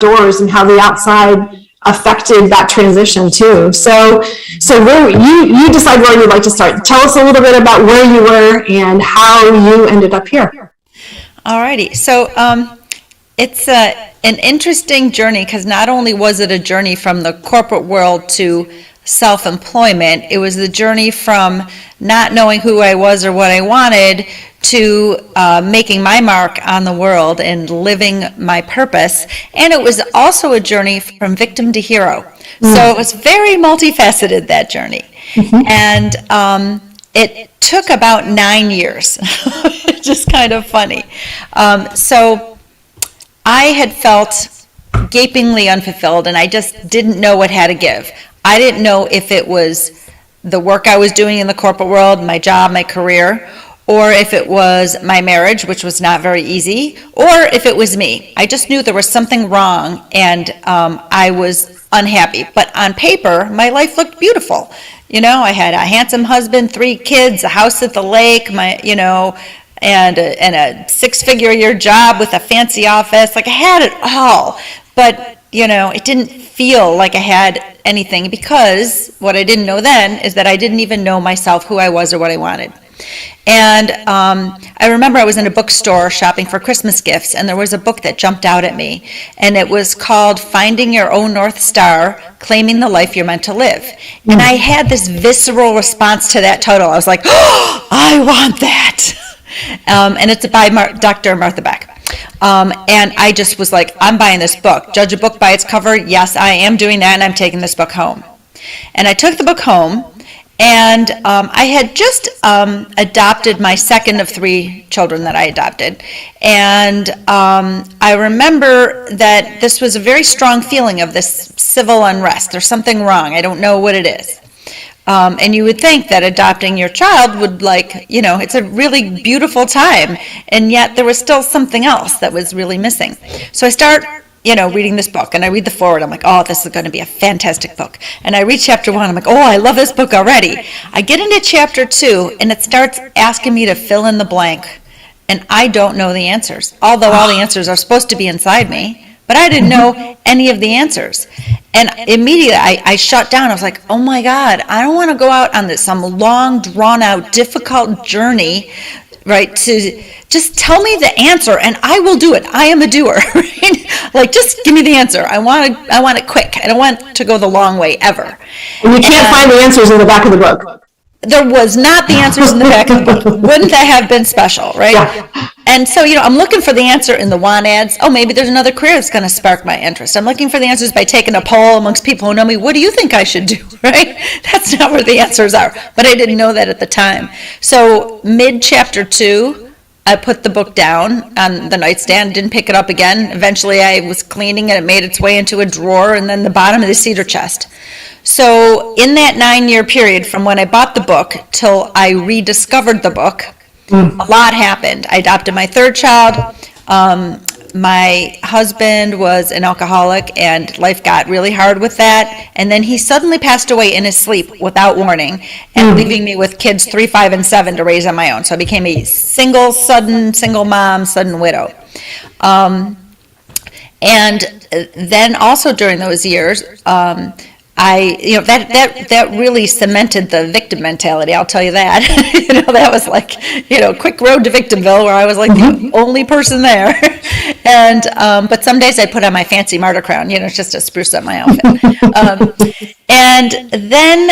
outdoors and how the outside affected that transition too. So where you decide where you'd like to start. Tell us a little bit about where you were and how you ended up here. Alrighty. So it's an interesting journey, because not only was it a journey from the corporate world to self-employment, it was the journey from not knowing who I was or what I wanted to making my mark on the world and living my purpose. And it was also a journey from victim to hero. So it was very multifaceted, that journey. And it took about 9 years. It's just kind of funny. So I had felt gapingly unfulfilled, and I just didn't know what had to give. I didn't know if it was the work I was doing in the corporate world, my job, my career, or if it was my marriage, which was not very easy, or if it was me. I just knew there was something wrong, and I was unhappy. But on paper, my life looked beautiful. You know, I had a handsome husband, 3 kids, a house at the lake, and a 6-figure-a-year job with a fancy office. Like, I had it all. But it didn't feel like I had anything, because what I didn't know then is that I didn't even know myself, who I was or what I wanted. And I remember I was in a bookstore shopping for Christmas gifts, and there was a book that jumped out at me, and it was called Finding Your Own North Star, Claiming the Life You're Meant to Live. And I had this visceral response to that title. I was like, oh, I want that. And it's by Dr. Martha Beck. And I just was like, I'm buying this book. Judge a book by its cover. Yes, I am doing that, and I'm taking this book home. And I took the book home, and I had just adopted my second of 3 children that I adopted. And I remember that this was a very strong feeling of this civil unrest. There's something wrong. I don't know what it is. And you would think that adopting your child would, it's a really beautiful time, and yet there was still something else that was really missing. So I start, reading this book, and I read the foreword. I'm like, oh, this is going to be a fantastic book. And I read chapter 1. I'm like, oh, I love this book already. I get into chapter 2, and it starts asking me to fill in the blank, and I don't know the answers, although all the answers are supposed to be inside me. But I didn't know any of the answers. And immediately I shut down. I was like, oh my God, I don't want to go out on some long, drawn-out, difficult journey, right, to just tell me the answer and I will do it. I am a doer. Right? Like, just give me the answer. I want it quick. I don't want to go the long way ever. And you can't find the answers in the back of the book. There was not the answers in the back of the book. Wouldn't that have been special, right? Yeah. And so, I'm looking for the answer in the want ads. Oh, maybe there's another career that's going to spark my interest. I'm looking for the answers by taking a poll amongst people who know me. What do you think I should do, right? That's not where the answers are. But I didn't know that at the time. So mid-chapter 2, I put the book down on the nightstand, didn't pick it up again. Eventually, I was cleaning and it made its way into a drawer and then the bottom of the cedar chest. So in that 9-year period from when I bought the book till I rediscovered the book, a lot happened. I adopted my 3rd child. My husband was an alcoholic, and life got really hard with that. And then he suddenly passed away in his sleep without warning, and leaving me with kids 3, 5, and 7 to raise on my own. So I became a single mom, sudden widow. And then also during those years, that really cemented the victim mentality. I'll tell you that. That was like, quick road to Victimville, where I was like the only person there. And but some days I put on my fancy martyr crown, just to spruce up my outfit. And then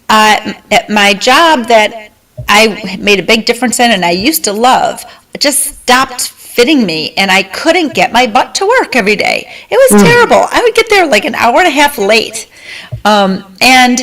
at my job that I made a big difference in, and I used to love, just stopped fitting me, and I couldn't get my butt to work every day. It was terrible. I would get there like an hour and a half late, and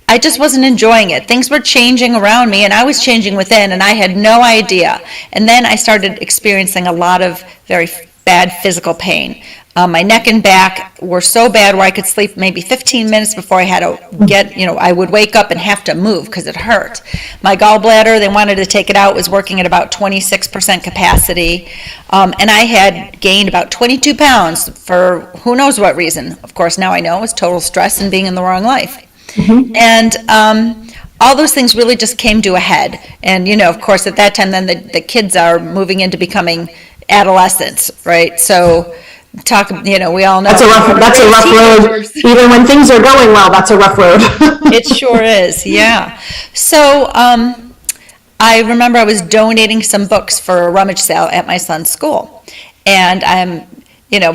I just wasn't enjoying it. Things were changing around me, and I was changing within, and I had no idea. And then I started experiencing a lot of very bad physical pain. My neck and back were so bad where I could sleep maybe 15 minutes before I had to get, I would wake up and have to move because it hurt. My gallbladder, they wanted to take it out, was working at about 26% capacity. And I had gained about 22 pounds for who knows what reason. Of course, now I know it was total stress and being in the wrong life. And all those things really just came to a head. And, of course, at that time, then the kids are moving into becoming adolescents, right? So we all know. That's a rough road. Even when things are going well, that's a rough road. It sure is, yeah. So I remember I was donating some books for a rummage sale at my son's school. And I'm,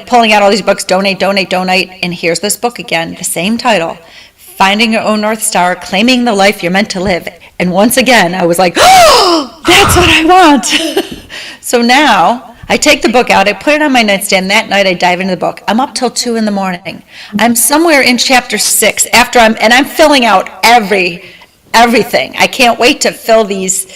pulling out all these books, donate, and here's this book again, the same title, Finding Your Own North Star, Claiming the Life You're Meant to Live. And once again, I was like, oh, that's what I want. So now I take the book out, I put it on my nightstand. That night I dive into the book. I'm up till 2 a.m. I'm somewhere in chapter 6 I'm filling out everything. I can't wait to fill these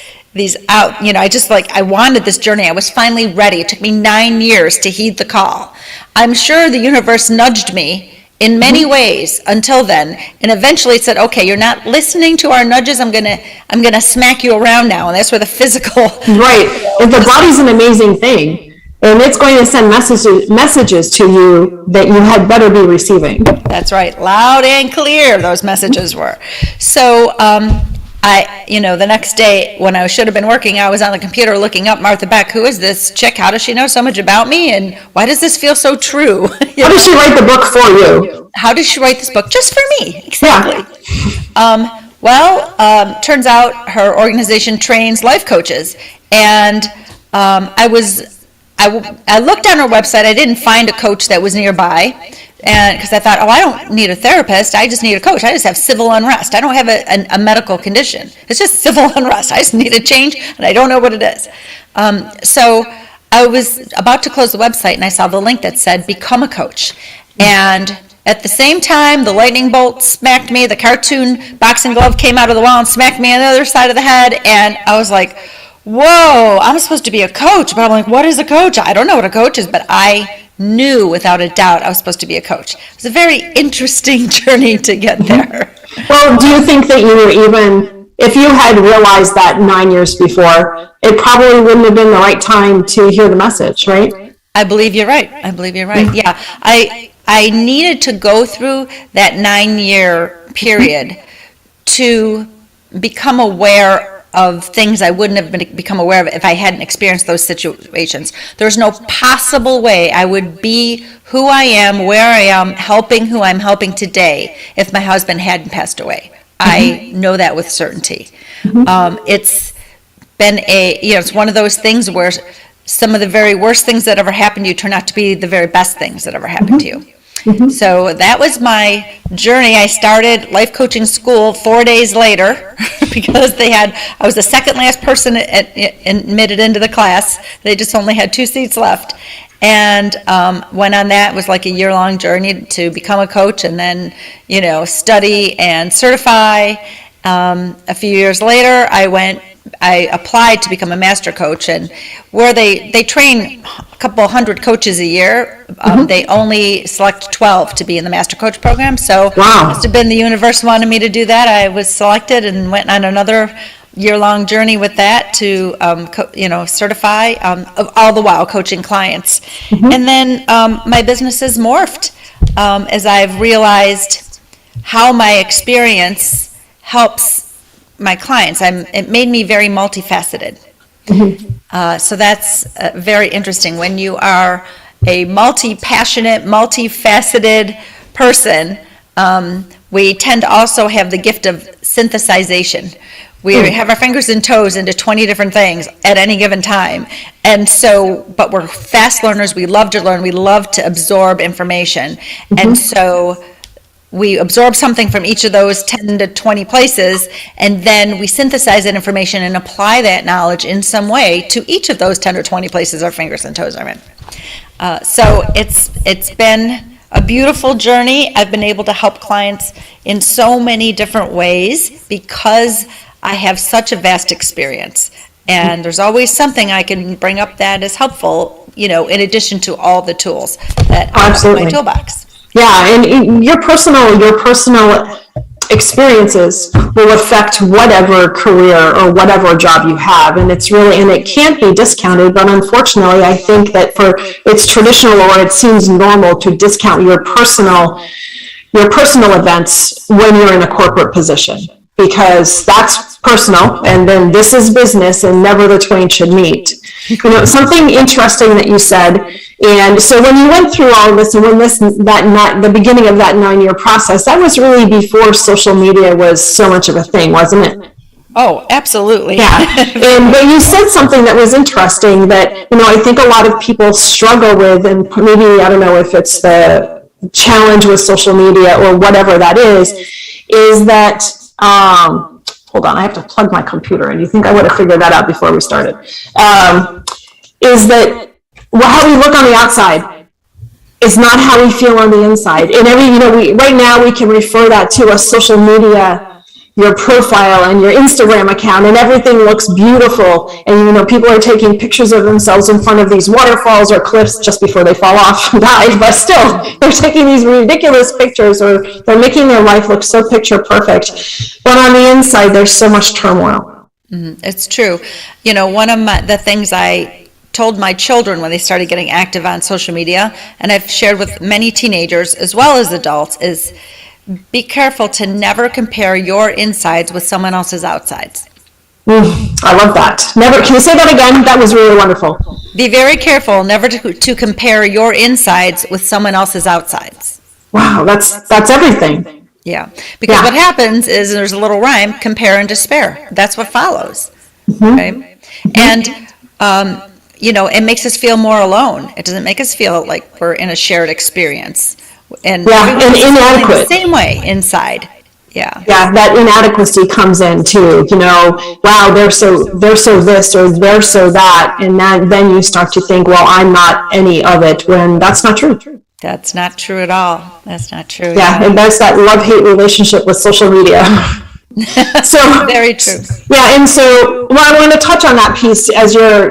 out. I wanted this journey. I was finally ready. It took me 9 years to heed the call. I'm sure the universe nudged me in many ways until then, and eventually it said, okay, you're not listening to our nudges, I'm gonna smack you around now, and that's where the physical. Right, and the body's an amazing thing, and it's going to send messages to you that you had better be receiving. That's right, loud and clear those messages were. So the next day when I should have been working, I was on the computer looking up Martha Beck. Who is this chick? How does she know so much about me? And why does this feel so true? How does she write the book for you? How does she write this book? Just for me. Exactly. Yeah. Turns out her organization trains life coaches. And I looked on her website. I didn't find a coach that was nearby. And because I thought, I don't need a therapist, I just need a coach. I just have civil unrest. I don't have a medical condition. It's just civil unrest. I just need a change, and I don't know what it is. So I was about to close the website, and I saw the link that said, become a coach. And at the same time, the lightning bolt smacked me, the cartoon boxing glove came out of the wall and smacked me on the other side of the head, and I was like, whoa, I'm supposed to be a coach. But I'm like, what is a coach? I don't know what a coach is, but I knew without a doubt I was supposed to be a coach. It was a very interesting journey to get there. Well, do you think that you were even, if you had realized that 9 years before, it probably wouldn't have been the right time to hear the message, right? I believe you're right. Yeah, I needed to go through that 9-year period to become aware of things I wouldn't have become aware of if I hadn't experienced those situations. There's no possible way I would be who I am, where I am, helping who I'm helping today if my husband hadn't passed away. I know that with certainty. It's been it's one of those things where some of the very worst things that ever happened to you turn out to be the very best things that ever happened to you. So that was my journey. I started life coaching school 4 days later because I was the second last person admitted into the class. They just only had 2 seats left. And went on that. It was like a year-long journey to become a coach and then, study and certify. A few years later, I applied to become a master coach, and where they train a couple hundred coaches a year, they only select 12 to be in the master coach program. So wow. It must have been the universe wanted me to do that. I was selected and went on another year-long journey with that to certify, all the while coaching clients. And then my business has morphed as I've realized how my experience helps my clients. It made me very multifaceted. So that's very interesting. When you are a multi-passionate, multifaceted person, we tend to also have the gift of synthesization. We have our fingers and toes into 20 different things at any given time. And so, but we're fast learners. We love to learn. We love to absorb information. And so we absorb something from each of those 10 to 20 places, and then we synthesize that information and apply that knowledge in some way to each of those 10 or 20 places our fingers and toes are in. So it's been a beautiful journey. I've been able to help clients in so many different ways because I have such a vast experience. And there's always something I can bring up that is helpful, in addition to all the tools that I have in my toolbox. Yeah, and your personal experiences will affect whatever career or whatever job you have, and it can't be discounted. But unfortunately, I think that it's traditional, or it seems normal to discount your personal events when you're in a corporate position, because that's personal, and then this is business, and never the twain should meet. Something interesting that you said, and so when you went through all of this, and when the beginning of that 9-year process, that was really before social media was so much of a thing, wasn't it? Oh, absolutely. Yeah, but you said something that was interesting that, I think a lot of people struggle with, and maybe, I don't know if it's the challenge with social media or whatever that is that, hold on, I have to plug my computer in. You think I would have figured that out before we started. Is that how we look on the outside is not how we feel on the inside. And right now we can refer that to a social media, your profile and your Instagram account, and everything looks beautiful. And, people are taking pictures of themselves in front of these waterfalls or cliffs just before they fall off and die. But still, they're taking these ridiculous pictures, or they're making their life look so picture perfect. But on the inside, there's so much turmoil. It's true. One of the things I told my children when they started getting active on social media, and I've shared with many teenagers as well as adults, is be careful to never compare your insides with someone else's outsides. I love that. Never. Can you say that again? That was really wonderful. Be very careful never to compare your insides with someone else's outsides. Wow, that's everything. Yeah, because what happens is, there's a little rhyme, compare and despair. That's what follows, right? And, it makes us feel more alone. It doesn't make us feel like we're in a shared experience. And inadequate. The same way inside. Yeah, that inadequacy comes in too. Wow, they're so this, or they're so that, and then you start to think, well, I'm not any of it, when that's not true. That's not true at all. That's not true. Yeah, and that's that love-hate relationship with social media. So very true. Yeah, and so I want to touch on that piece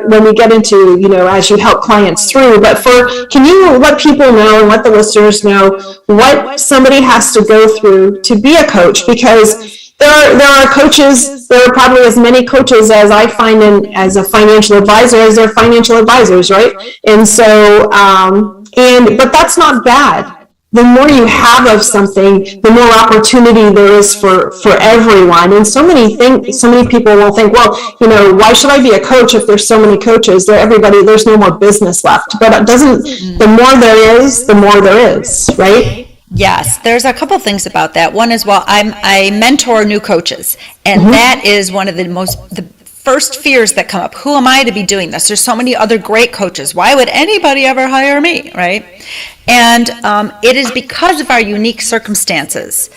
when we get into, as you help clients through. But can you let people know and let the listeners know what somebody has to go through to be a coach? Because there are coaches. There are probably as many coaches as I find as a financial advisor as there are financial advisors, right? And so, but that's not bad. The more you have of something, the more opportunity there is for everyone. And so many people will think, well, why should I be a coach if there's so many coaches? There's no more business left. But it doesn't. The more there is, the more there is, right? Yes, there's a couple things about that. One is, I mentor new coaches, and that is one of the first fears that come up. Who am I to be doing this? There's so many other great coaches. Why would anybody ever hire me, right? And it is because of our unique circumstances,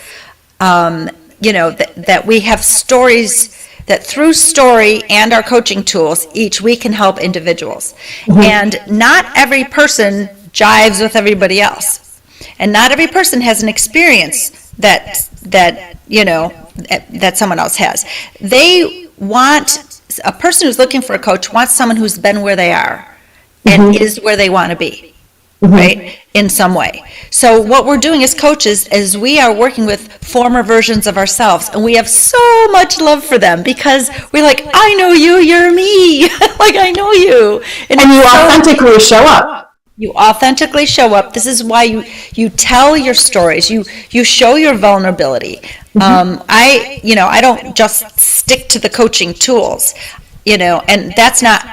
that we have stories, that through story and our coaching tools, we can help individuals. And not every person jives with everybody else. And not every person has an experience that someone else has. A person who's looking for a coach wants someone who's been where they are and is where they want to be, right, in some way. So what we're doing as coaches is we are working with former versions of ourselves, and we have so much love for them because we're like, I know you, you're me. Like, I know you. And you authentically show up. You authentically show up. This is why you tell your stories. You show your vulnerability. I don't just stick to the coaching tools, and that's not,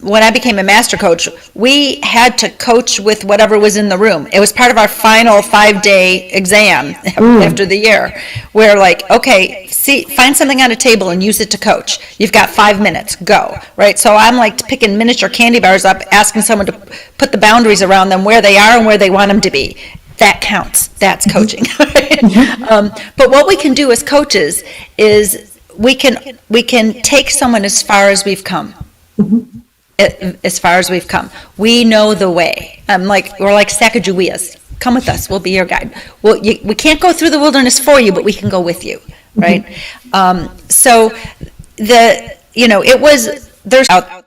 when I became a master coach, we had to coach with whatever was in the room. It was part of our final 5-day exam after the year. We're like, okay, find something on a table and use it to coach. You've got 5 minutes, go, right? So I'm like picking miniature candy bars up, asking someone to put the boundaries around them where they are and where they want them to be. That counts. That's coaching. But what we can do as coaches is we can take someone as far as we've come. As far as we've come. We know the way. We're like Sacagaweas. Come with us. We'll be your guide. We can't go through the wilderness for you, but we can go with you, right? So there's out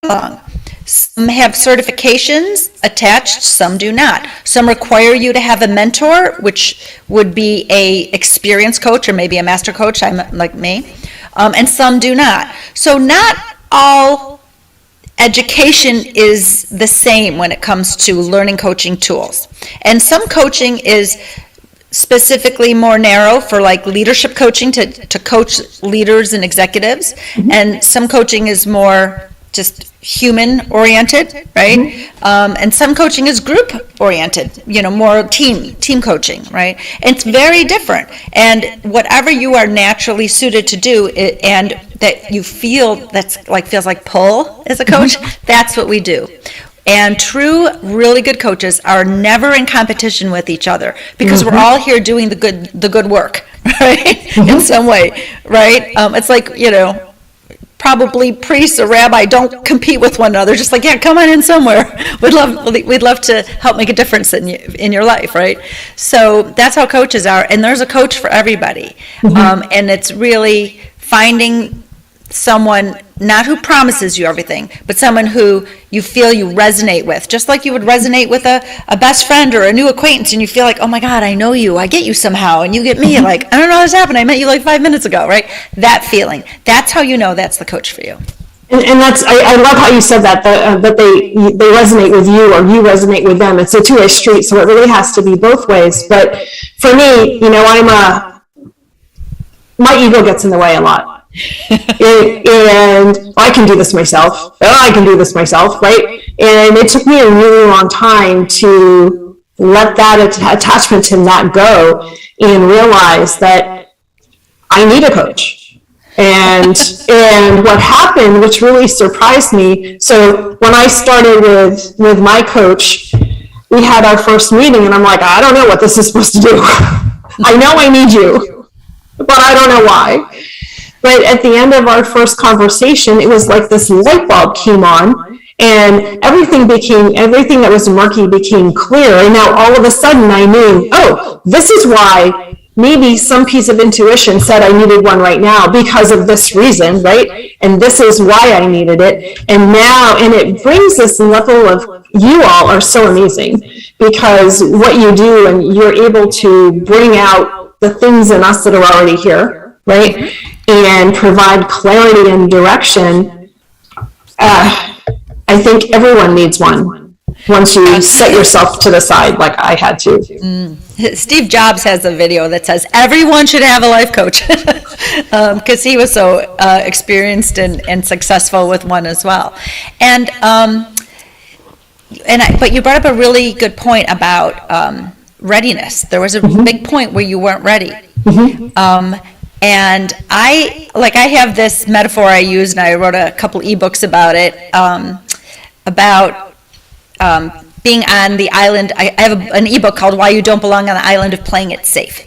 long. Some have certifications attached, some do not. Some require you to have a mentor, which would be a experienced coach or maybe a master coach, I'm like me, and some do not. So not all education is the same when it comes to learning coaching tools. And some coaching is specifically more narrow for like leadership coaching to coach leaders and executives. And some coaching is more just human oriented, right? And some coaching is group oriented, more team coaching, right? And it's very different. And whatever you are naturally suited to do and that you feel feels like pull as a coach, that's what we do. And true, really good coaches are never in competition with each other because we're all here doing the good work, right? In some way, right? It's like, probably priests or rabbi don't compete with one another. Just like, yeah, come on in somewhere. We'd love to help make a difference in your life, right? So that's how coaches are, and there's a coach for everybody. And it's really finding someone not who promises you everything, but someone who you feel you resonate with, just like you would resonate with a best friend or a new acquaintance, and you feel like, oh my God, I know you, I get you somehow, and you get me, like, I don't know how this happened, I met you like 5 minutes ago, right? That feeling, that's how you know that's the coach for you. And that's, I love how you said that they resonate with you or you resonate with them. It's a two-way street, so it really has to be both ways. But for me, my ego gets in the way a lot. And I can do this myself. I can do this myself, right? And it took me a really long time to let that attachment to that go and realize that I need a coach. And what happened, which really surprised me, so when I started with my coach, we had our first meeting, and I'm like, I don't know what this is supposed to do. I know I need you, but I don't know why. But at the end of our first conversation, it was like this light bulb came on, and everything that was murky became clear. And now all of a sudden I knew, oh, this is why maybe some piece of intuition said I needed one right now because of this reason, right? And this is why I needed it. And it brings this level of, you all are so amazing because what you do, and you're able to bring out the things in us that are already here, right? And provide clarity and direction. I think everyone needs one once you set yourself to the side like I had to. Steve Jobs has a video that says everyone should have a life coach because he was so experienced and successful with one as well. But you brought up a really good point about readiness. There was a big point where you weren't ready. And I have this metaphor I use, and I wrote a couple ebooks about it, about being on the island. I have an ebook called Why You Don't Belong on the Island of Playing It Safe.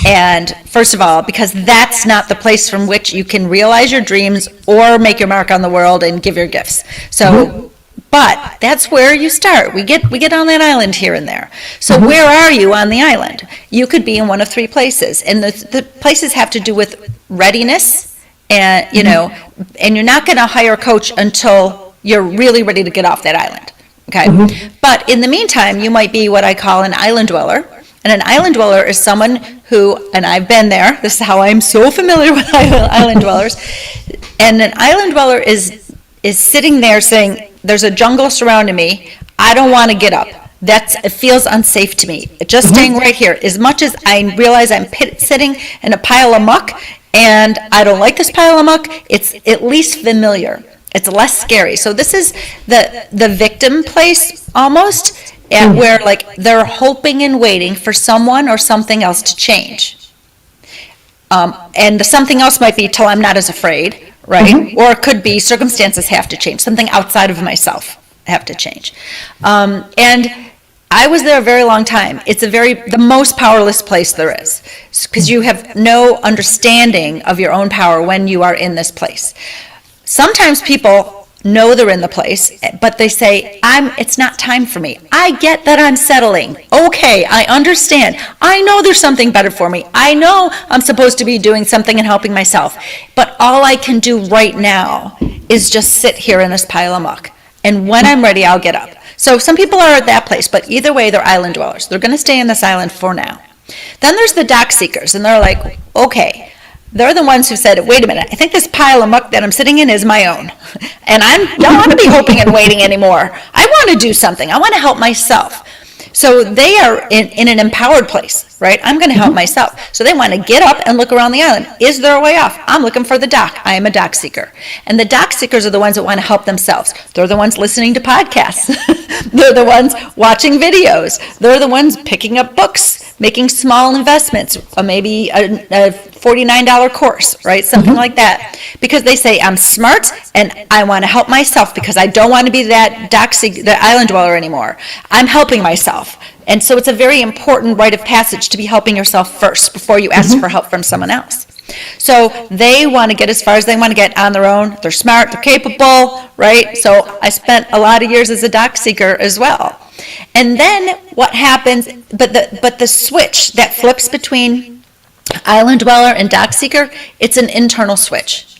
And first of all, because that's not the place from which you can realize your dreams or make your mark on the world and give your gifts. So, but that's where you start. We get on that island here and there. So where are you on the island? You could be in one of three places, and the places have to do with readiness, and and you're not going to hire a coach until you're really ready to get off that island. Okay, but in the meantime, you might be what I call an island dweller, and an island dweller is someone who, and I've been there. This is how I'm so familiar with island dwellers, and an island dweller is sitting there saying, there's a jungle surrounding me, I don't want to get up. It feels unsafe to me. Just staying right here. As much as I realize I'm sitting in a pile of muck, and I don't like this pile of muck, it's at least familiar. It's less scary. So this is the victim place almost, and where like they're hoping and waiting for someone or something else to change. And something else might be till I'm not as afraid. Right? Or it could be circumstances have to change. Something outside of myself have to change. And I was there a very long time. It's the most powerless place there is because you have no understanding of your own power when you are in this place. Sometimes people know they're in the place, but they say, it's not time for me. I get that I'm settling. Okay, I understand. I know there's something better for me. I know I'm supposed to be doing something and helping myself. But all I can do right now is just sit here in this pile of muck. And when I'm ready, I'll get up. So some people are at that place, but either way, they're island dwellers. They're going to stay in this island for now. Then there's the dock seekers, and they're like, okay, they're the ones who said, wait a minute, I think this pile of muck that I'm sitting in is my own. And I don't want to be hoping and waiting anymore. I want to do something. I want to help myself. So they are in an empowered place, right? I'm going to help myself. So they want to get up and look around the island. Is there a way off? I'm looking for the dock. I am a dock seeker. And the dock seekers are the ones that want to help themselves. They're the ones listening to podcasts. They're the ones watching videos. They're the ones picking up books, making small investments, maybe a $49 course, right? Something like that. Because they say, I'm smart and I want to help myself because I don't want to be that dock seeker, the island dweller anymore. I'm helping myself. And so it's a very important rite of passage to be helping yourself first before you ask for help from someone else. So they want to get as far as they want to get on their own. They're smart, they're capable, right? So I spent a lot of years as a dock seeker as well. And then what happens, but the switch that flips between island dweller and dock seeker, it's an internal switch.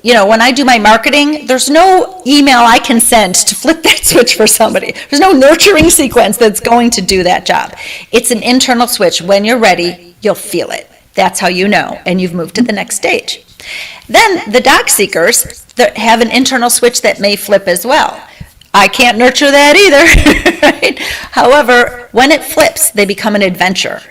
You know, when I do my marketing, there's no email I can send to flip that switch for somebody. There's no nurturing sequence that's going to do that job. It's an internal switch. When you're ready, you'll feel it. That's how you know, and you've moved to the next stage. Then the dock seekers that have an internal switch that may flip as well. I can't nurture that either, right? However, when it flips, they become an adventurer.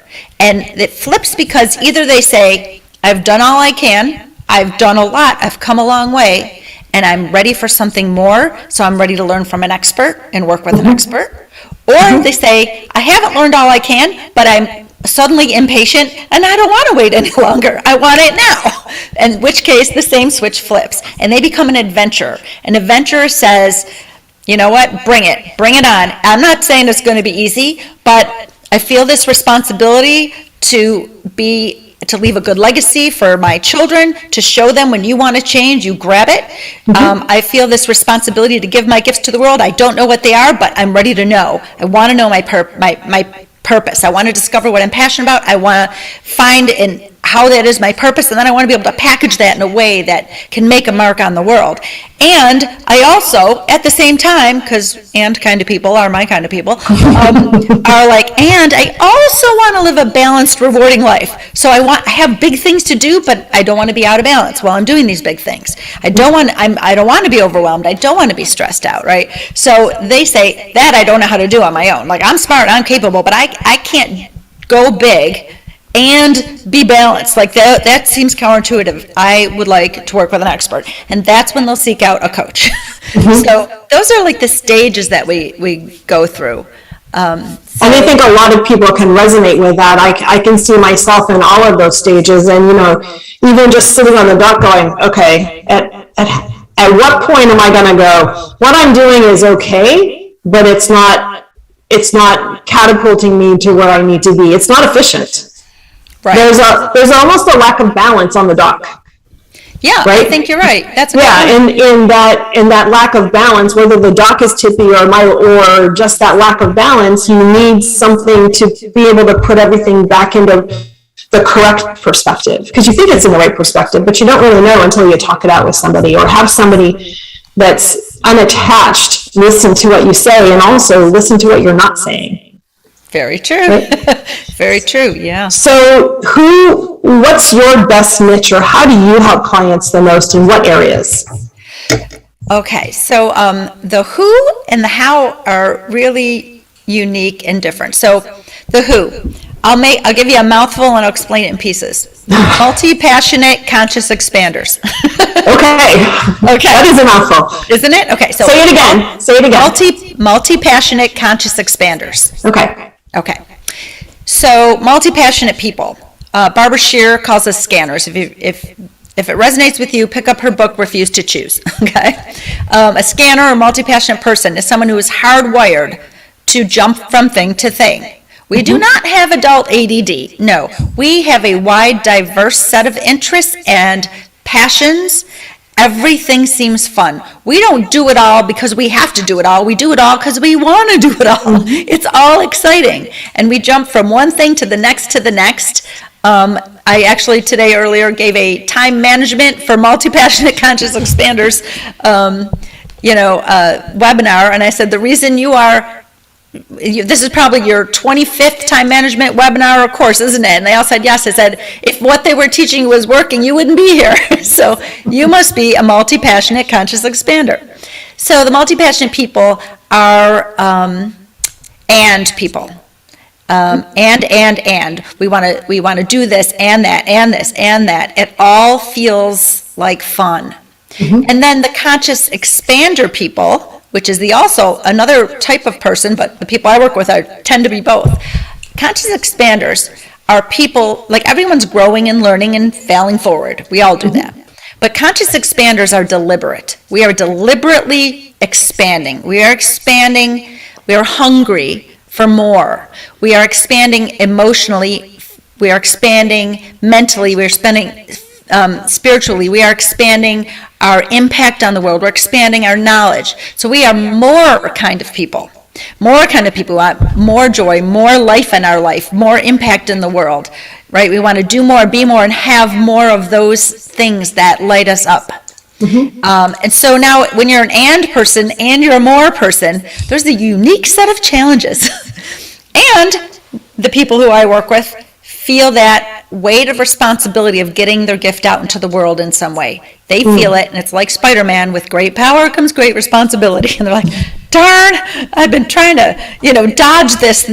And it flips because either they say, I've done all I can, I've done a lot, I've come a long way, and I'm ready for something more, so I'm ready to learn from an expert and work with an expert. Or they say, I haven't learned all I can, but I'm suddenly impatient, and I don't want to wait any longer. I want it now. In which case, the same switch flips, and they become an adventurer. An adventurer says, you know what, bring it on. I'm not saying it's going to be easy, but I feel this responsibility to leave a good legacy for my children, to show them when you want to change, you grab it. I feel this responsibility to give my gifts to the world. I don't know what they are, but I'm ready to know. I want to know my purpose. I want to discover what I'm passionate about. I want to find how that is my purpose, and then I want to be able to package that in a way that can make a mark on the world. And I also, at the same time, because kind of people are my kind of people, are like, and I also want to live a balanced, rewarding life. So I have big things to do, but I don't want to be out of balance while I'm doing these big things. I don't want to be overwhelmed. I don't want to be stressed out, right? So they say that I don't know how to do on my own. Like, I'm smart, I'm capable, but I can't go big and be balanced. Like that seems counterintuitive. I would like to work with an expert, and that's when they'll seek out a coach. So those are like the stages that we go through. And I think a lot of people can resonate with that. I can see myself in all of those stages, and even just sitting on the dock going, okay, at what point am I going to go, what I'm doing is okay, but it's not catapulting me to where I need to be. It's not efficient. Right. There's almost a lack of balance on the dock. Yeah, right? I think you're right. That's in that lack of balance, whether the dock is tippy or just that lack of balance, you need something to be able to put everything back into the correct perspective, because you think it's in the right perspective, but you don't really know until you talk it out with somebody or have somebody that's unattached listen to what you say and also listen to what you're not saying. Very true. Right? Very true, yeah. So what's your best niche, or how do you help clients the most, in what areas? Okay, so the who and the how are really unique and different. So the who, I'll give you a mouthful and I'll explain it in pieces. Multi-passionate conscious expanders. Okay. That is a mouthful. Isn't it? Okay, so say it again. Multi-passionate conscious expanders. Okay. So multi-passionate people. Barbara Scheer calls us scanners. If it resonates with you, pick up her book, Refuse to Choose. Okay. A scanner or multi-passionate person is someone who is hardwired to jump from thing to thing. We do not have adult ADD. No, we have a wide, diverse set of interests and passions. Everything seems fun. We don't do it all because we have to do it all. We do it all because we want to do it all. It's all exciting. And we jump from one thing to the next to the next. I actually earlier gave a time management for multi-passionate conscious expanders, webinar. And I said, the reason you are this is probably your 25th time management webinar or course, isn't it? And they all said yes. I said, if what they were teaching you was working, you wouldn't be here. So you must be a multi-passionate conscious expander. So the multi-passionate people are and people. And we want to do this and that and this and that. It all feels like fun. And then the conscious expander people, which is also another type of person, but the people I work with tend to be both. Conscious expanders are people, like everyone's growing and learning and failing forward. We all do that. But conscious expanders are deliberate. We are deliberately expanding. We are expanding. We are hungry for more. We are expanding emotionally. We are expanding mentally. We are expanding spiritually. We are expanding our impact on the world. We're expanding our knowledge. So we are more kind of people. More kind of people who want more joy, more life in our life, more impact in the world, right? We want to do more, be more, and have more of those things that light us up. And so now when you're an and person and you're a more person, there's a unique set of challenges. And the people who I work with feel that weight of responsibility of getting their gift out into the world in some way. They feel it, and it's like Spider-Man, with great power comes great responsibility. And they're like, darn, I've been trying to, dodge this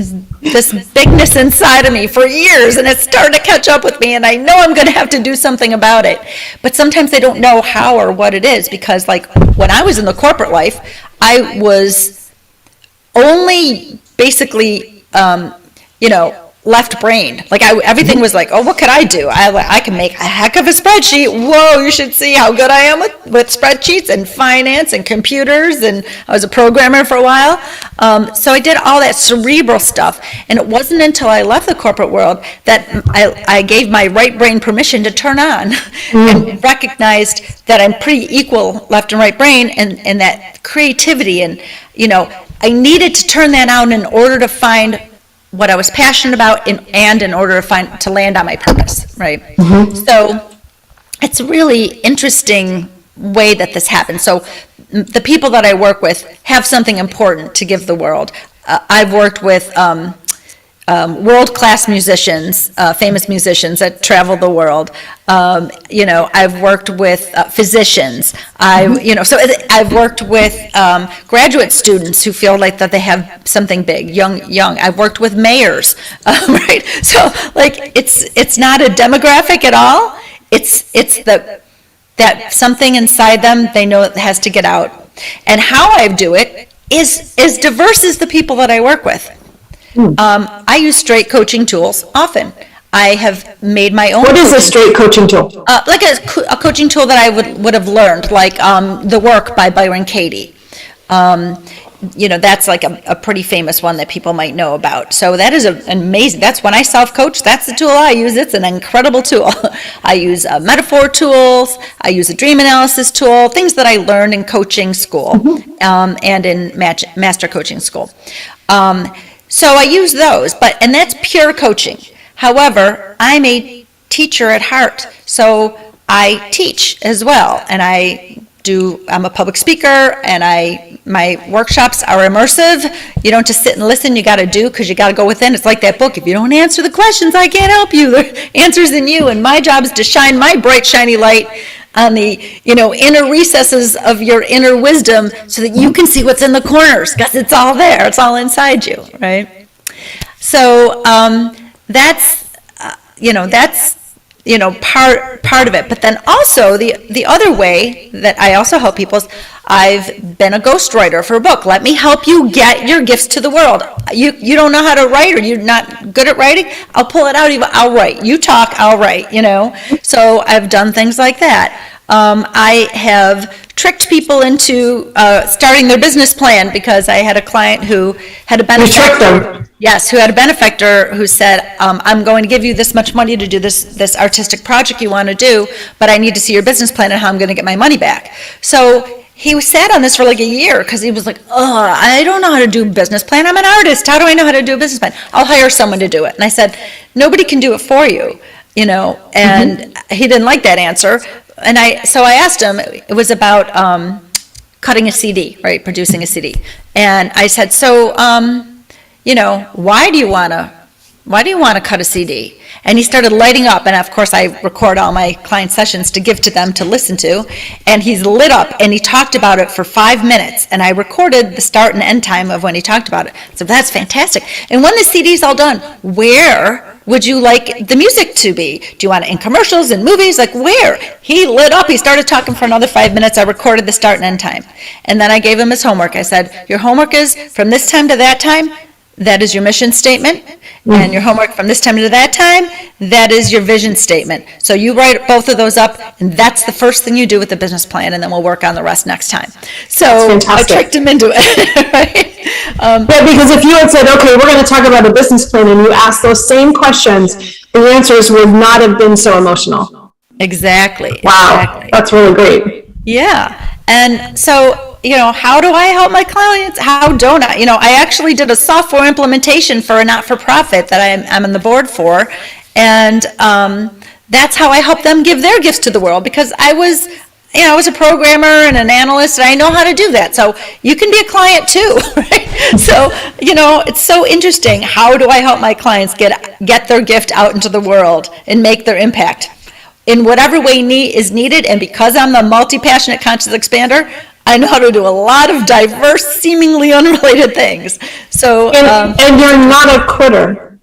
bigness inside of me for years, and it's starting to catch up with me, and I know I'm going to have to do something about it. But sometimes they don't know how or what it is, because like when I was in the corporate life, I was only basically, left-brained. Like everything was like, oh, what could I do? I can make a heck of a spreadsheet. Whoa, you should see how good I am with spreadsheets and finance and computers, and I was a programmer for a while. So I did all that cerebral stuff, and it wasn't until I left the corporate world that I gave my right brain permission to turn on and recognized that I'm pretty equal left and right brain, and that creativity, and I needed to turn that on in order to find what I was passionate about, and in order to land on my purpose, right? So it's a really interesting way that this happens. So the people that I work with have something important to give the world. I've worked with world-class musicians, famous musicians that travel the world. I've worked with physicians. So I've worked with graduate students who feel like that they have something big, young. I've worked with mayors, right? So like it's not a demographic at all. It's that something inside them they know it has to get out. And how I do it is as diverse as the people that I work with. I use straight coaching tools often. I have made my own. What is a straight coaching tool? Like a coaching tool that I would have learned, like The Work by Byron Katie. That's like a pretty famous one that people might know about. So that is an amazing, that's when I self-coach, that's the tool I use. It's an incredible tool. I use metaphor tools, I use a dream analysis tool, things that I learned in coaching school and in master coaching school. So I use those, and that's pure coaching. However, I'm a teacher at heart, so I teach as well, and I'm a public speaker, and my workshops are immersive. You don't just sit and listen, you got to do, because you got to go within. It's like that book, if you don't answer the questions, I can't help you. The answer's in you, and my job is to shine my bright, shiny light on the inner recesses of your inner wisdom, so that you can see what's in the corners, because it's all there, it's all inside you, right? So that's part of it. But then also the other way that I also help people is I've been a ghostwriter for a book. Let me help you get your gifts to the world. You don't know how to write, or you're not good at writing, I'll pull it out, I'll write. You talk, I'll write, So I've done things like that. I have tricked people into starting their business plan, because I had a client who had a benefactor. You tricked them? Yes, who had a benefactor who said, I'm going to give you this much money to do this artistic project you want to do, but I need to see your business plan and how I'm going to get my money back. So he sat on this for like a year, because he was like, I don't know how to do a business plan. I'm an artist. How do I know how to do a business plan? I'll hire someone to do it. And I said, nobody can do it for you, and he didn't like that answer. And so I asked him, it was about cutting a CD, right, producing a CD. And I said, so why do you want to cut a CD? And he started lighting up, and of course I record all my client sessions to give to them to listen to, and he's lit up, and he talked about it for 5 minutes, and I recorded the start and end time of when he talked about it. So that's fantastic. And when the CD's all done, where would you like the music to be? Do you want it in commercials, in movies, like where? He lit up, he started talking for another 5 minutes, I recorded the start and end time. And then I gave him his homework. I said, your homework is from this time to that time, that is your mission statement, and your homework from this time to that time, that is your vision statement. So you write both of those up, and that's the first thing you do with the business plan, and then we'll work on the rest next time. So I tricked him into it, right? Yeah, because if you had said, okay, we're going to talk about a business plan, and you asked those same questions, the answers would not have been so emotional. Exactly. Wow, exactly. That's really great. Yeah, and so, how do I help my clients? How don't I? I actually did a software implementation for a not-for-profit that I'm on the board for, and that's how I help them give their gifts to the world, because I was a programmer and an analyst, and I know how to do that. So you can be a client too, right? So, it's so interesting. How do I help my clients get their gift out into the world and make their impact in whatever way is needed? And because I'm the multi-passionate conscious expander, I know how to do a lot of diverse, seemingly unrelated things. So, and you're not a quitter.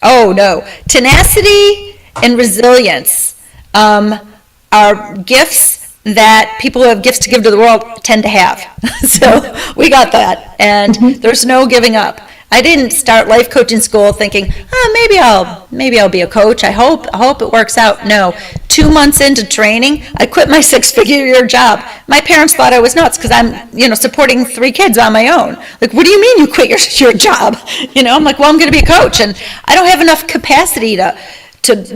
Oh no, tenacity and resilience are gifts that people who have gifts to give to the world tend to have. So we got that, and there's no giving up. I didn't start life coaching school thinking, maybe I'll be a coach. I hope it works out. No, 2 months into training, I quit my 6-figure job. My parents thought I was nuts because I'm, supporting 3 kids on my own. Like, what do you mean you quit your job? I'm like, well, I'm going to be a coach, and I don't have enough capacity to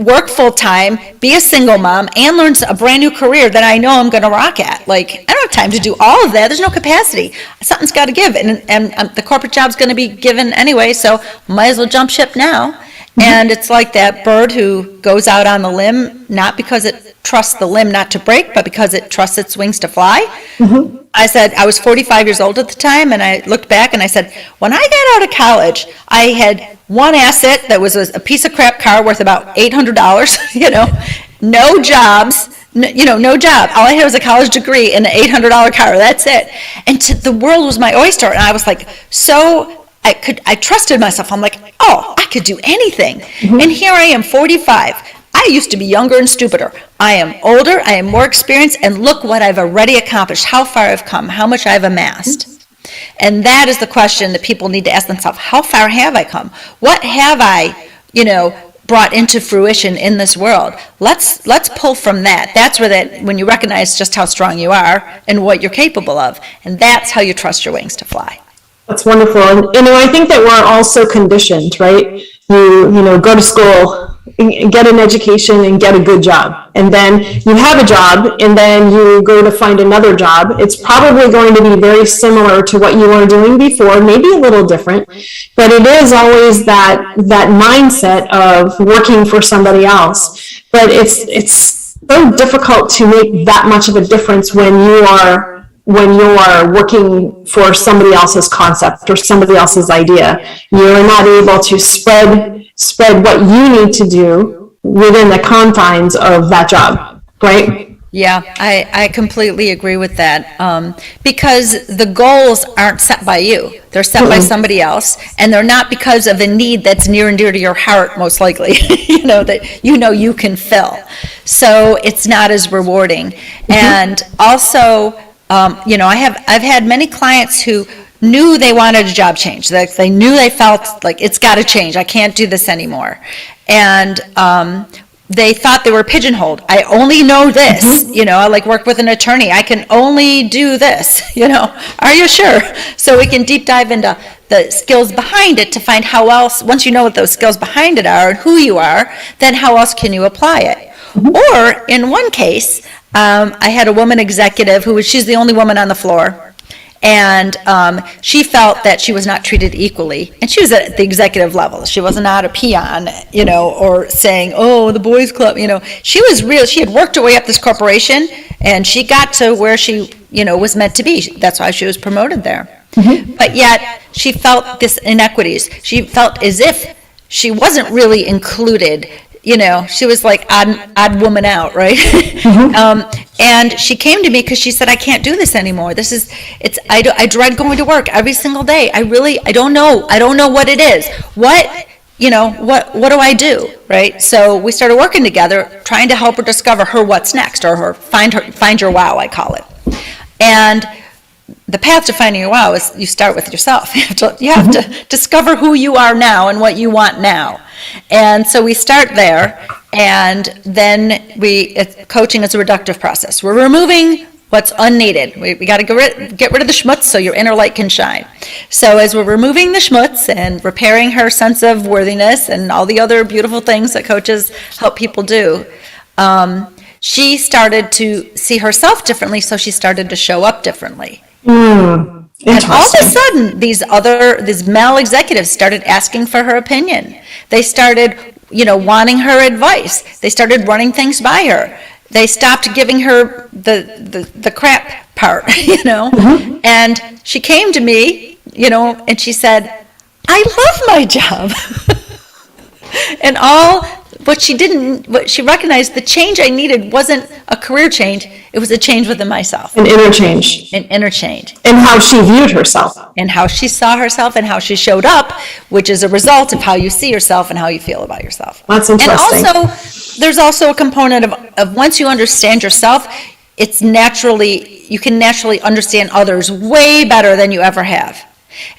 work full-time, be a single mom, and learn a brand new career that I know I'm going to rock at. Like, I don't have time to do all of that. There's no capacity. Something's got to give, and the corporate job's going to be given anyway, so might as well jump ship now. And it's like that bird who goes out on the limb, not because it trusts the limb not to break, but because it trusts its wings to fly. I said, I was 45 years old at the time, and I looked back and I said, when I got out of college, I had one asset that was a piece of crap car worth about $800, no jobs, no job. All I had was a college degree and an $800 car. That's it. And the world was my oyster, and I was like, I trusted myself. I'm like, I could do anything. And here I am, 45. I used to be younger and stupider. I am older, I am more experienced, and look what I've already accomplished, how far I've come, how much I've amassed. And that is the question that people need to ask themselves. How far have I come? What have I, brought into fruition in this world? Let's pull from that. That's where when you recognize just how strong you are and what you're capable of. And that's how you trust your wings to fly. That's wonderful. And I think that we're also conditioned, right? You go to school, get an education, and get a good job. And then you have a job, and then you go to find another job. It's probably going to be very similar to what you were doing before, maybe a little different, but it is always that mindset of working for somebody else. But it's so difficult to make that much of a difference when you are working for somebody else's concept or somebody else's idea. You're not able to spread what you need to do within the confines of that job, right? Yeah, I completely agree with that, because the goals aren't set by you. They're set by somebody else, and they're not because of a need that's near and dear to your heart, most likely, that you can fill. So it's not as rewarding. And also, I've had many clients who knew they wanted a job change. They knew they felt like it's got to change. I can't do this anymore. And they thought they were pigeonholed. I only know this. I work with an attorney. I can only do this. Are you sure? So we can deep dive into the skills behind it to find how else, once you know what those skills behind it are and who you are, then how else can you apply it? Or in one case, I had a woman executive she's the only woman on the floor. And she felt that she was not treated equally. And she was at the executive level. She was not a peon, or saying, the boys club, She was real. She had worked her way up this corporation, and she got to where she, was meant to be. That's why she was promoted there. But yet she felt this inequities. She felt as if she wasn't really included. She was like odd woman out, right? And she came to me because she said, I can't do this anymore. I dread going to work every single day. I don't know what it is. What do I do, right? So we started working together, trying to help her discover her what's next, or her find your wow, I call it. And the path to finding your wow is you start with yourself. You have to discover who you are now and what you want now. And so we start there, and then coaching is a reductive process. We're removing what's unneeded. We got to get rid of the schmutz so your inner light can shine. So as we're removing the schmutz and repairing her sense of worthiness and all the other beautiful things that coaches help people do, she started to see herself differently, so she started to show up differently. And all of a sudden, these male executives started asking for her opinion. They started, wanting her advice. They started running things by her. They stopped giving her the crap part, And she came to me, and she said, I love my job. And what she recognized, the change I needed wasn't a career change, it was a change within myself. An inner change. And how she viewed herself. And how she saw herself and how she showed up, which is a result of how you see yourself and how you feel about yourself. That's interesting. And also, there's also a component of once you understand yourself, you can naturally understand others way better than you ever have.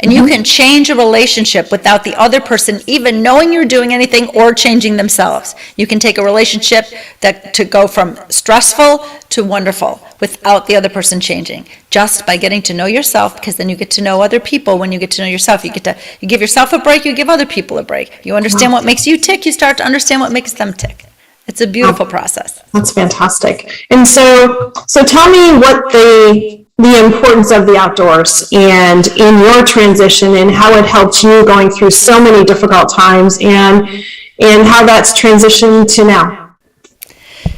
And you can change a relationship without the other person even knowing you're doing anything or changing themselves. You can take a relationship to go from stressful to wonderful without the other person changing, just by getting to know yourself, because then you get to know other people. When you get to know yourself, you give yourself a break, you give other people a break. You understand what makes you tick, you start to understand what makes them tick. It's a beautiful process. That's fantastic. And so tell me what the importance of the outdoors and in your transition and how it helped you going through so many difficult times and how that's transitioned to now.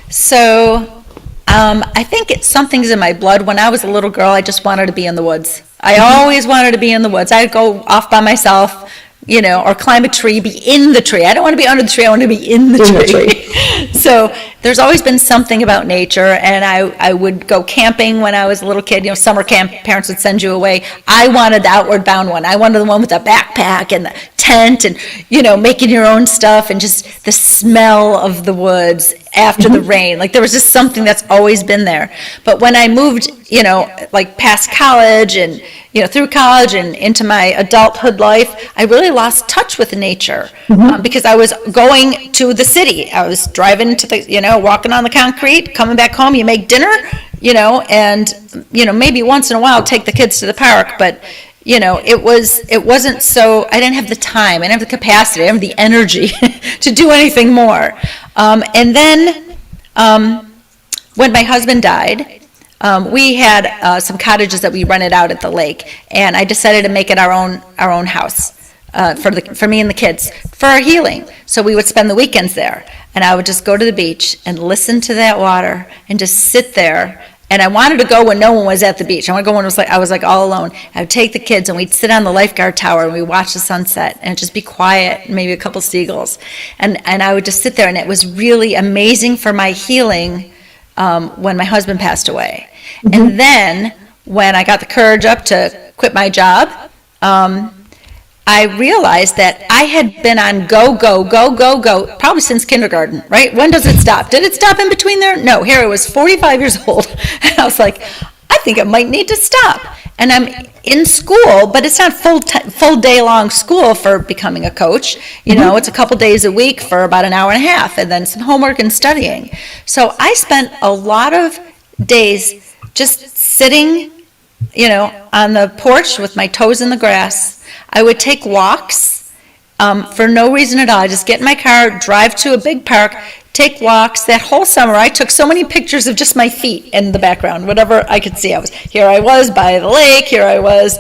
So I think something's in my blood. When I was a little girl, I just wanted to be in the woods. I always wanted to be in the woods. I'd go off by myself, or climb a tree, be in the tree. I don't want to be under the tree, I want to be in the tree. So there's always been something about nature, and I would go camping when I was a little kid, summer camp, parents would send you away. I wanted the outward bound one. I wanted the one with the backpack and the tent and, making your own stuff and just the smell of the woods after the rain. Like there was just something that's always been there. But when I moved, past college and, through college and into my adulthood life, I really lost touch with nature because I was going to the city. I was driving to the, walking on the concrete, coming back home, you make dinner, and, maybe once in a while take the kids to the park, but it wasn't so, I didn't have the time, I didn't have the capacity, I didn't have the energy to do anything more. And then when my husband died, we had some cottages that we rented out at the lake, and I decided to make it our own house for me and the kids for our healing. So we would spend the weekends there, and I would just go to the beach and listen to that water and just sit there. And I wanted to go when no one was at the beach. I wanted to go when I was all alone. I would take the kids and we'd sit on the lifeguard tower and we'd watch the sunset and just be quiet, maybe a couple seagulls. And I would just sit there, and it was really amazing for my healing when my husband passed away. And then when I got the courage up to quit my job, I realized that I had been on go, probably since kindergarten, right? When does it stop? Did it stop in between there? No, here I was 45 years old, and I was like, I think it might need to stop. And I'm in school, but it's not full day long school for becoming a coach. It's a couple days a week for about an hour and a half, and then some homework and studying. So I spent a lot of days just sitting, on the porch with my toes in the grass. I would take walks for no reason at all. I just get in my car, drive to a big park, take walks. That whole summer, I took so many pictures of just my feet in the background, whatever I could see. Here I was by the lake, here I was,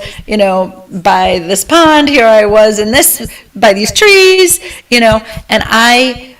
by this pond, here I was by these trees, and I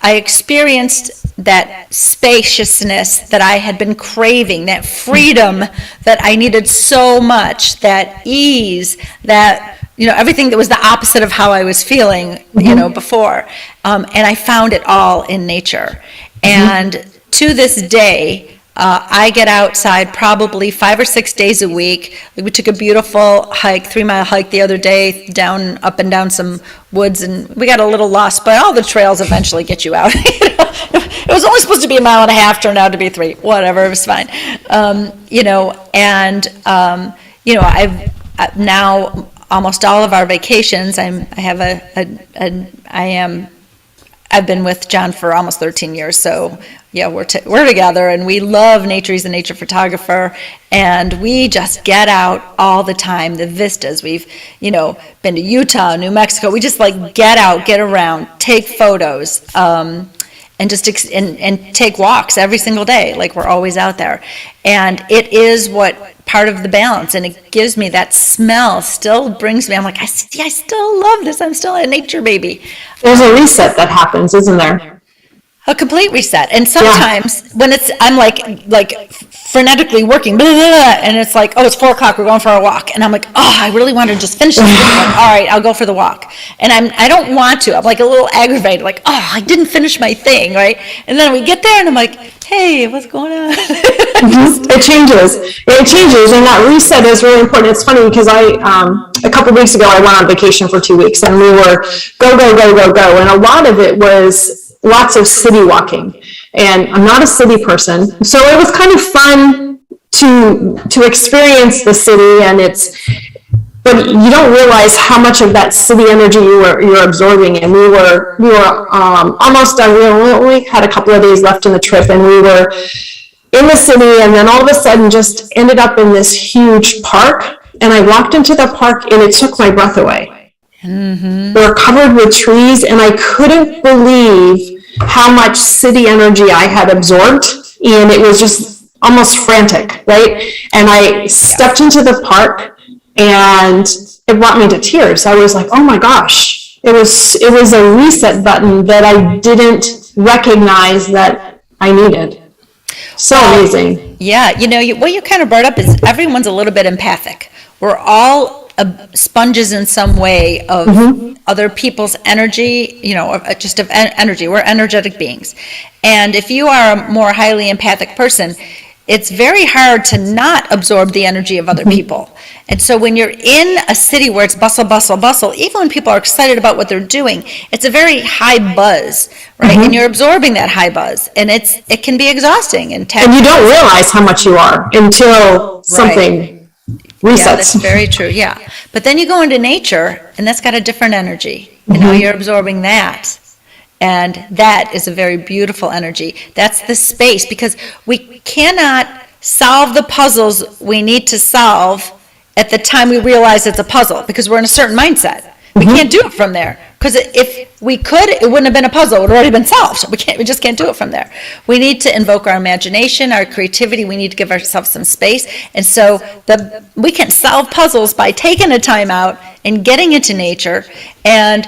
experienced that spaciousness that I had been craving, that freedom that I needed so much, that ease, that, everything that was the opposite of how I was feeling, before. And I found it all in nature. And to this day, I get outside probably 5 or 6 days a week. We took a beautiful hike, 3-mile hike the other day, up and down some woods, and we got a little lost, but all the trails eventually get you out. It was only supposed to be 1.5 miles, turned out to be 3. Whatever, it was fine. I've now almost all of our vacations. I've been with John for almost 13 years, so yeah, we're together, and we love nature. He's a nature photographer, and we just get out all the time. The vistas, we've been to Utah, New Mexico. We just get out, get around, take photos, and just and take walks every single day. We're always out there, and it is part of the balance, and it gives me that smell. Still brings me. I'm I still love this. I'm still a nature baby. There's a reset that happens, isn't there? A complete reset. And sometimes when I'm frenetically working, blah, blah, blah, and it's it's 4 o'clock, we're going for a walk. And I'm I really want to just finish this. All right, I'll go for the walk. And I don't want to. I'm a little aggravated, I didn't finish my thing, right? And then we get there and I'm hey, what's going on? It changes, and that reset is really important. It's funny because a couple weeks ago, I went on vacation for 2 weeks, and we were go, and a lot of it was lots of city walking, and I'm not a city person, so it was kind of fun to experience the city, but you don't realize how much of that city energy you're absorbing. And we were almost done. We only had a couple of days left in the trip, and we were in the city, and then all of a sudden just ended up in this huge park. And I walked into the park, and it took my breath away. Mm-hmm. They were covered with trees, and I couldn't believe how much city energy I had absorbed, and it was just almost frantic, right? And I stepped into the park, and it brought me to tears. I was oh my gosh, it was a reset button that I didn't recognize that I needed. So amazing. Yeah, what you kind of brought up is everyone's a little bit empathic. We're all sponges in some way of other people's energy, just of energy. We're energetic beings. And if you are a more highly empathic person, it's very hard to not absorb the energy of other people. And so when you're in a city where it's bustle, bustle, bustle, even when people are excited about what they're doing, it's a very high buzz, right? And you're absorbing that high buzz, and it can be exhausting. And you don't realize how much you are until something resets. Yeah, that's very true, yeah. But then you go into nature, and that's got a different energy. You're absorbing that. And that is a very beautiful energy. That's the space, because we cannot solve the puzzles we need to solve at the time we realize it's a puzzle, because we're in a certain mindset. We can't do it from there, because if we could, it wouldn't have been a puzzle. It would have already been solved. We just can't do it from there. We need to invoke our imagination, our creativity. We need to give ourselves some space. And so we can solve puzzles by taking a time out and getting into nature. And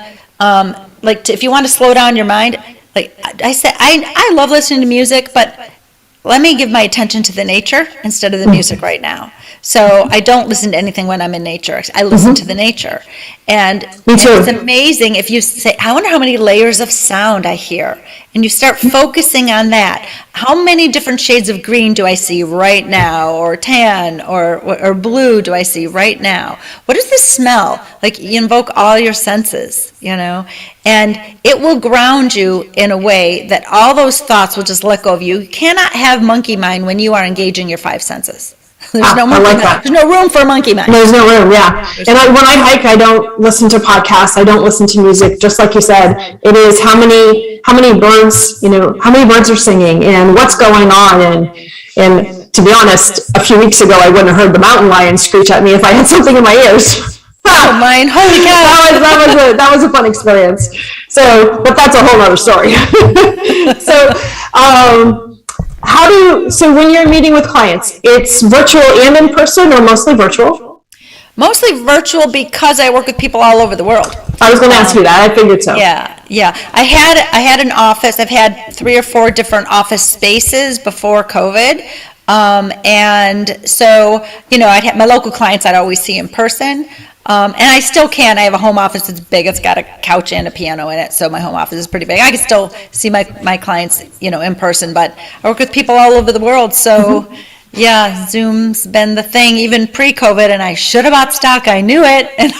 if you want to slow down your mind, I said, I love listening to music, but let me give my attention to the nature instead of the music right now. So I don't listen to anything when I'm in nature. I listen to the nature. And it's amazing if you say, I wonder how many layers of sound I hear. And you start focusing on that. How many different shades of green do I see right now, or tan, or blue do I see right now? What is the smell? You invoke all your senses, and it will ground you in a way that all those thoughts will just let go of you. You cannot have monkey mind when you are engaging your 5 senses. There's no monkey mind. There's no room for monkey mind. There's no room, yeah. When I hike, I don't listen to podcasts. I don't listen to music. Just like you said, it is how many birds, how many birds are singing, and what's going on. And to be honest, a few weeks ago, I wouldn't have heard the mountain lion screech at me if I had something in my ears. Oh, mine, holy cow. That was a fun experience. So, but that's a whole other story. So when you're meeting with clients, it's virtual and in person, or mostly virtual? Mostly virtual, because I work with people all over the world. I was going to ask you that. I figured so. Yeah. I had an office. I've had 3 or 4 different office spaces before COVID. And so, I'd have my local clients I'd always see in person. And I still can. I have a home office that's big. It's got a couch and a piano in it. So my home office is pretty big. I can still see my clients, in person, but I work with people all over the world. So yeah, Zoom's been the thing even pre-COVID, and I should have bought stock. I knew it. And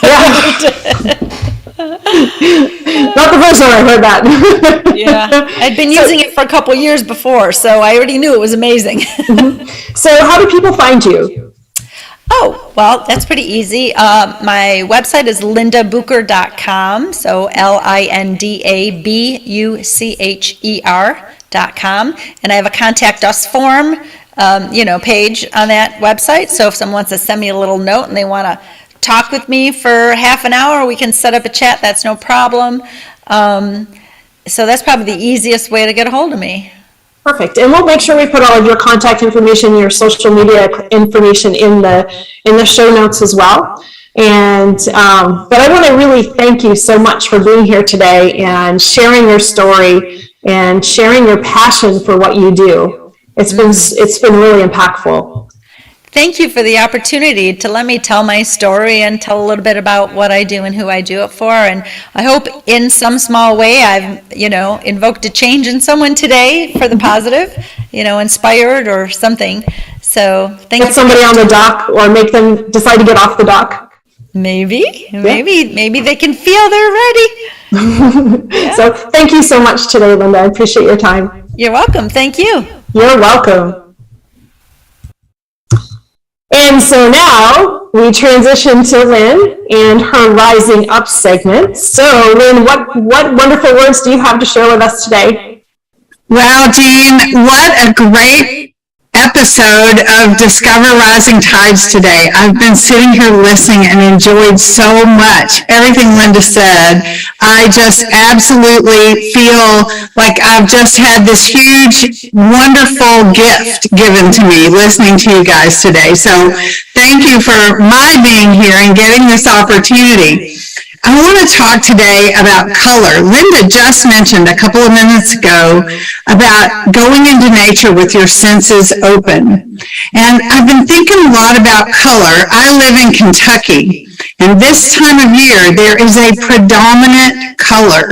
Not the first time I heard that. Yeah, I'd been using it for a couple years before, so I already knew it was amazing. So how do people find you? Oh, well, that's pretty easy. My website is lindabucher.com, so LINDABUCHER.com, and I have a contact us form, page on that website. So if someone wants to send me a little note and they want to talk with me for half an hour, we can set up a chat. That's no problem. So that's probably the easiest way to get a hold of me. Perfect. And we'll make sure we put all of your contact information, your social media information in the show notes as well. And but I want to really thank you so much for being here today and sharing your story and sharing your passion for what you do. It's been really impactful. Thank you for the opportunity to let me tell my story and tell a little bit about what I do and who I do it for. And I hope in some small way I've, invoked a change in someone today for the positive, inspired or something. So thank you. Get somebody on the dock or make them decide to get off the dock. Maybe they can feel they're ready. Yeah. So thank you so much today, Linda. I appreciate your time. You're welcome. Thank you. You're welcome. And so now we transition to Lynn and her Rising Up segment. So Lynn, what wonderful words do you have to share with us today? Well, Jean, what a great episode of Discover Rising Tides today. I've been sitting here listening and enjoyed so much everything Linda said. I just absolutely feel like I've just had this huge, wonderful gift given to me listening to you guys today. So thank you for my being here and getting this opportunity. I want to talk today about color. Linda just mentioned a couple of minutes ago about going into nature with your senses open. And I've been thinking a lot about color. I live in Kentucky, and this time of year there is a predominant color.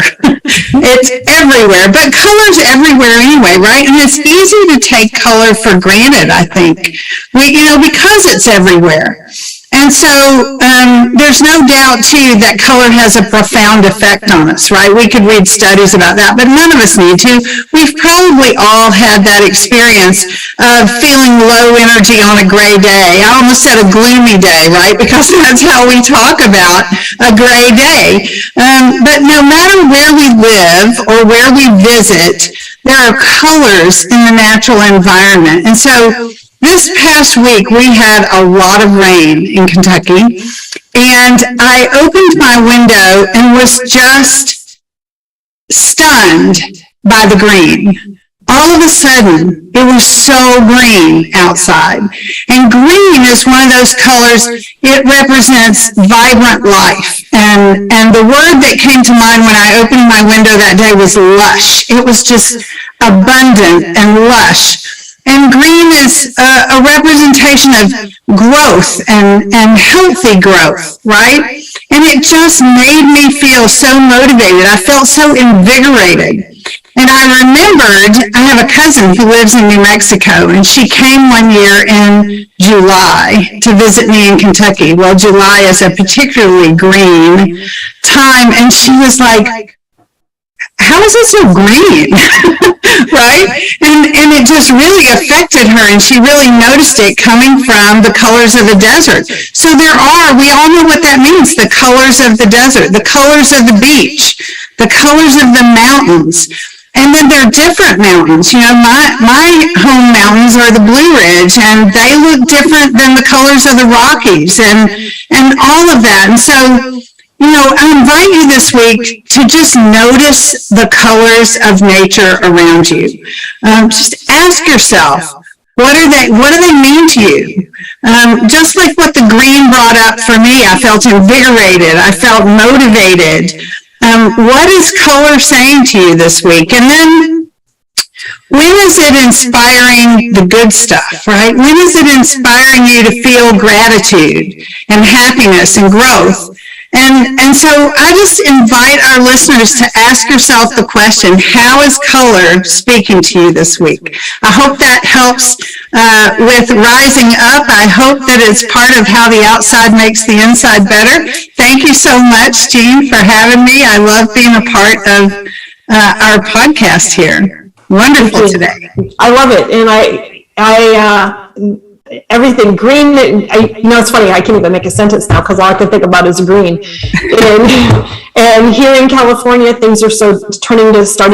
It's everywhere, but color's everywhere anyway, right? And it's easy to take color for granted, I think, because it's everywhere. And so there's no doubt, too, that color has a profound effect on us, right? We could read studies about that, but none of us need to. We've probably all had that experience of feeling low energy on a gray day. I almost said a gloomy day, right? Because that's how we talk about a gray day. But no matter where we live or where we visit, there are colors in the natural environment. And so this past week, we had a lot of rain in Kentucky, and I opened my window and was just stunned by the green. All of a sudden, it was so green outside. And green is one of those colors, it represents vibrant life. And the word that came to mind when I opened my window that day was lush. It was just abundant and lush. And green is a representation of growth and healthy growth, right? And it just made me feel so motivated. I felt so invigorated. And I remembered, I have a cousin who lives in New Mexico, and she came one year in July to visit me in Kentucky. Well, July is a particularly green time, and she was like, how is it so green? Right? And it just really affected her, and she really noticed it coming from the colors of the desert. So we all know what that means, the colors of the desert, the colors of the beach, the colors of the mountains. And then there are different mountains. My home mountains are the Blue Ridge, and they look different than the colors of the Rockies and all of that. And so I invite you this week to just notice the colors of nature around you. Just ask yourself, what do they mean to you? Just like what the green brought up for me, I felt invigorated. I felt motivated. What is color saying to you this week? And then, when is it inspiring the good stuff, right? When is it inspiring you to feel gratitude and happiness and growth? And so I just invite our listeners to ask yourself the question, how is color speaking to you this week? I hope that helps with rising up. I hope that it's part of how the outside makes the inside better. Thank you so much, Jean, for having me. I love being a part of our podcast here. Wonderful today. I love it. And everything green, it's funny, I can't even make a sentence now because all I can think about is green. And here in California, things are starting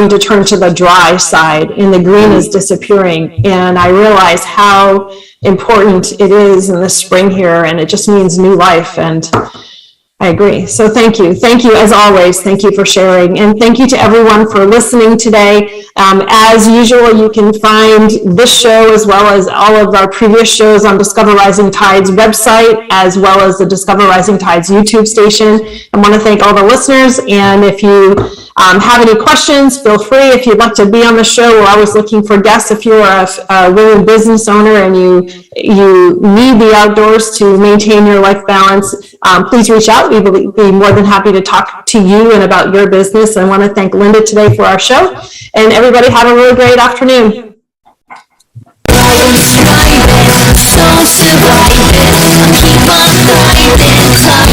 to turn to the dry side, and the green is disappearing. And I realize how important it is in the spring here, and it just means new life. And I agree. So thank you. Thank you, as always. Thank you for sharing. And thank you to everyone for listening today. As usual, you can find this show as well as all of our previous shows on Discover Rising Tides website, as well as the Discover Rising Tides YouTube station. I want to thank all the listeners. And if you have any questions, feel free. If you'd like to be on the show, we're always looking for guests. If you're a willing business owner and you need the outdoors to maintain your life balance, please reach out. We will be more than happy to talk to you and about your business. I want to thank Linda today for our show, and everybody have a really great afternoon. So survive it, keep on thriving.